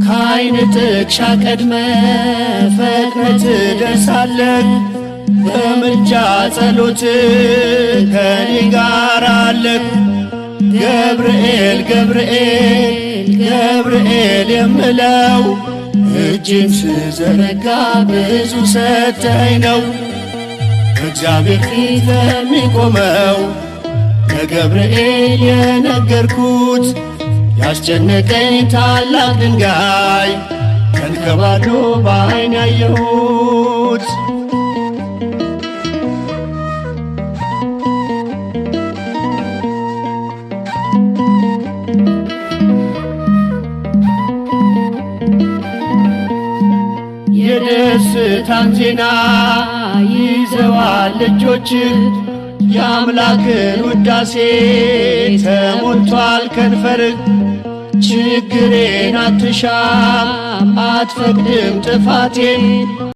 ከዓይን ጥቅሻ ቀድመ ፈጥነህ ትደርሳለህ። በምልጃ ጸሎት ከኔ ጋር አለህ። ገብርኤል ገብርኤል ገብርኤል የምለው እጅን ስዘረጋ ብዙ ሰጠኝ ነው። በእግዚአብሔር ፊት ለሚቆመው ለገብርኤል የነገርኩት ያስጨነቀኝ ታላቅ ድንጋይ ተንከባሎ በዓይን ያየሁት። የደስታን ዜና ይዘዋል እጆችህ፣ የአምላክን ውዳሴ ተሞልቷል ከንፈርህ። ችግሬን አትሻም አትፈቅድም ጥፋቴን